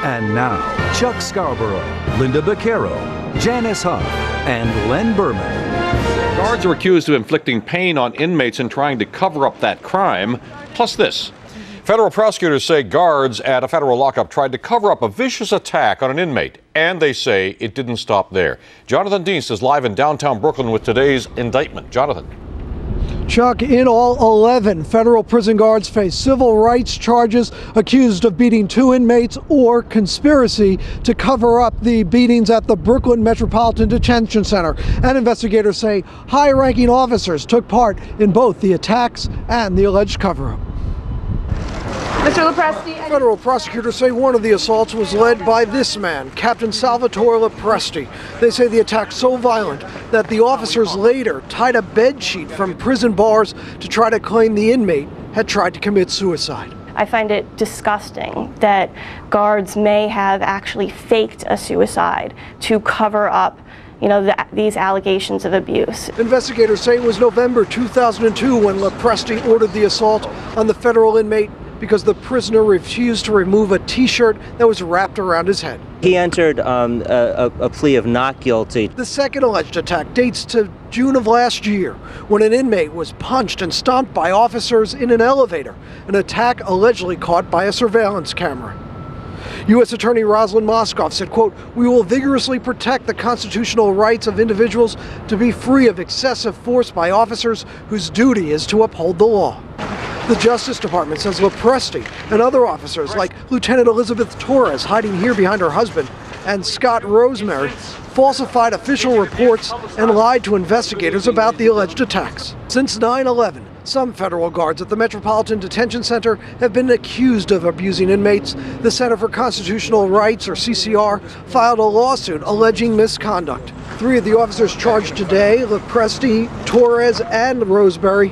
And now, Chuck Scarborough, Linda Beccaro, Janice Hunt, and Len Berman. Guards are accused of inflicting pain on inmates and trying to cover up that crime. Plus this. Federal prosecutors say guards at a federal lockup tried to cover up a vicious attack on an inmate, and they say it didn't stop there. Jonathan Dienst is live in downtown Brooklyn with today's indictment. Jonathan. Chuck, in all, 11 federal prison guards face civil rights charges accused of beating 2 inmates or conspiracy to cover up the beatings at the Brooklyn Metropolitan Detention Center. And investigators say high-ranking officers took part in both the attacks and the alleged cover-up. Mr. Lopresti. Federal prosecutors say one of the assaults was led by this man, Captain Salvatore Lopresti. They say the attack so violent that the officers later tied a bed sheet from prison bars to try to claim the inmate had tried to commit suicide. I find it disgusting that guards may have actually faked a suicide to cover up these allegations of abuse. Investigators say it was November 2002 when Lopresti ordered the assault on the federal inmate because the prisoner refused to remove a T-shirt that was wrapped around his head. He entered a plea of not guilty. The second alleged attack dates to June of last year, when an inmate was punched and stomped by officers in an elevator, an attack allegedly caught by a surveillance camera. U.S. Attorney Rosalind Moskoff said, quote, "We will vigorously protect the constitutional rights of individuals to be free of excessive force by officers whose duty is to uphold the law." The Justice Department says Lopresti and other officers like Lieutenant Elizabeth Torres, hiding here behind her husband, and Scott Rosemary, falsified official reports and lied to investigators about the alleged attacks. Since 9/11, some federal guards at the Metropolitan Detention Center have been accused of abusing inmates. The Center for Constitutional Rights, or CCR, filed a lawsuit alleging misconduct. 3 of the officers charged today, Lopresti, Torres, and Rosemary,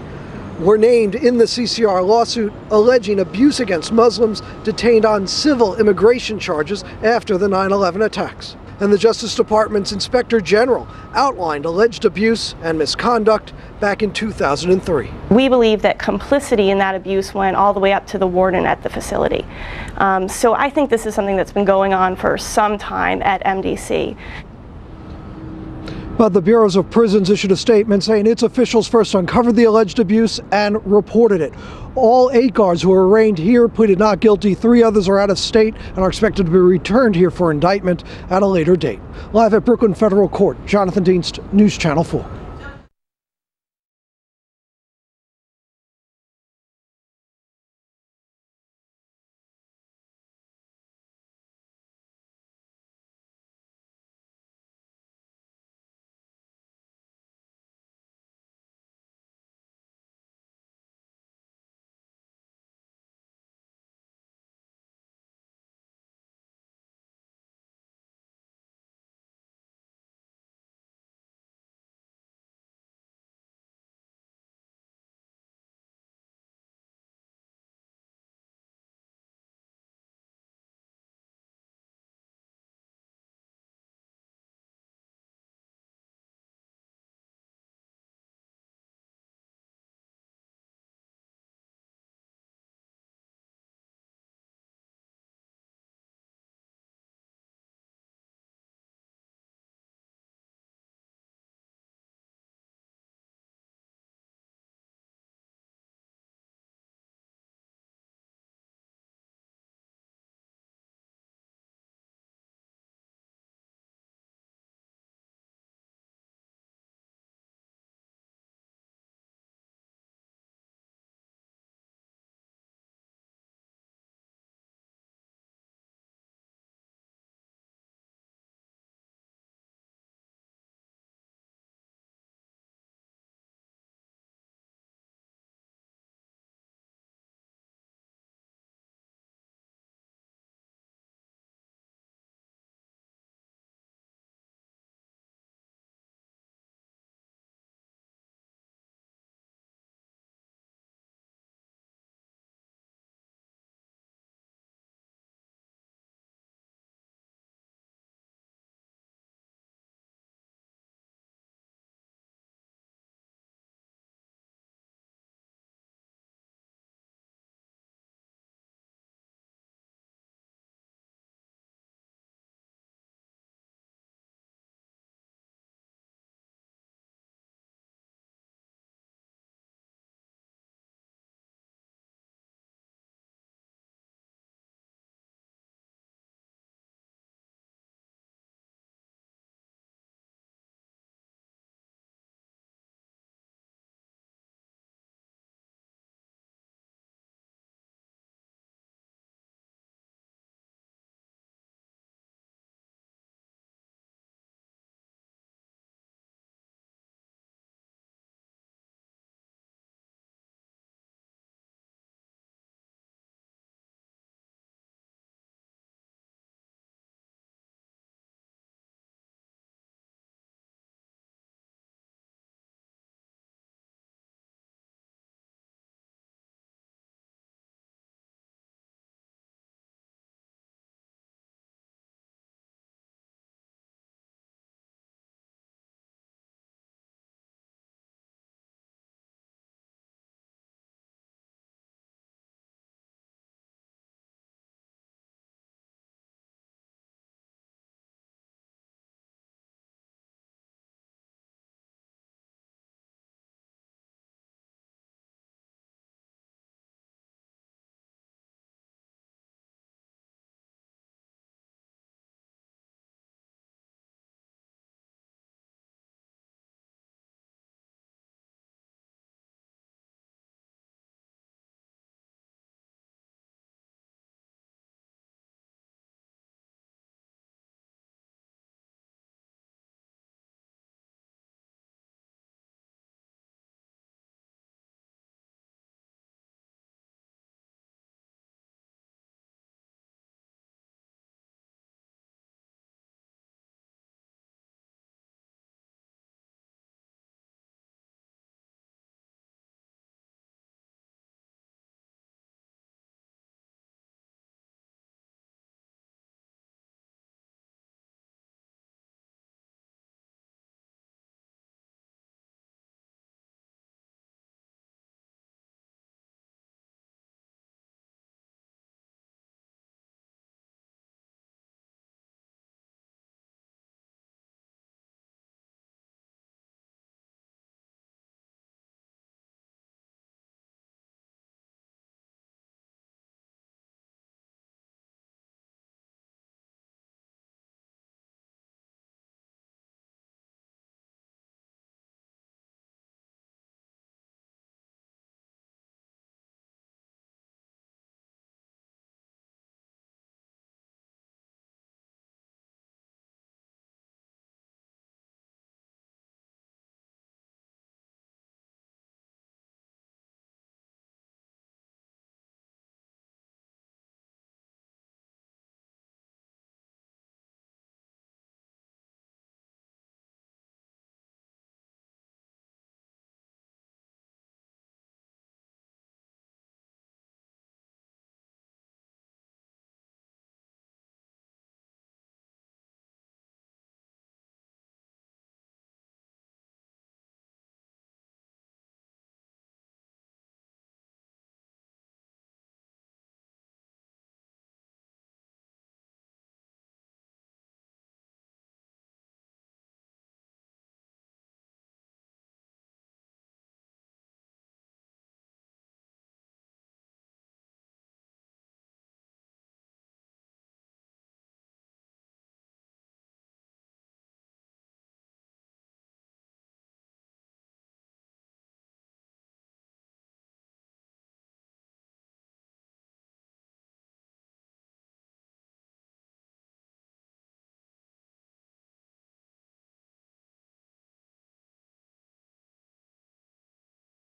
were named in the CCR lawsuit alleging abuse against Muslims detained on civil immigration charges after the 9/11 attacks. And the Justice Department's Inspector General outlined alleged abuse and misconduct back in 2003. We believe that complicity in that abuse went all the way up to the warden at the facility. So I think this is something that's been going on for some time at MDC. But the Bureau of Prisons issued a statement saying its officials first uncovered the alleged abuse and reported it. All 8 guards who were arraigned here pleaded not guilty. 3 others are out of state and are expected to be returned here for indictment at a later date. Live at Brooklyn Federal Court, Jonathan Dienst, News Channel 4.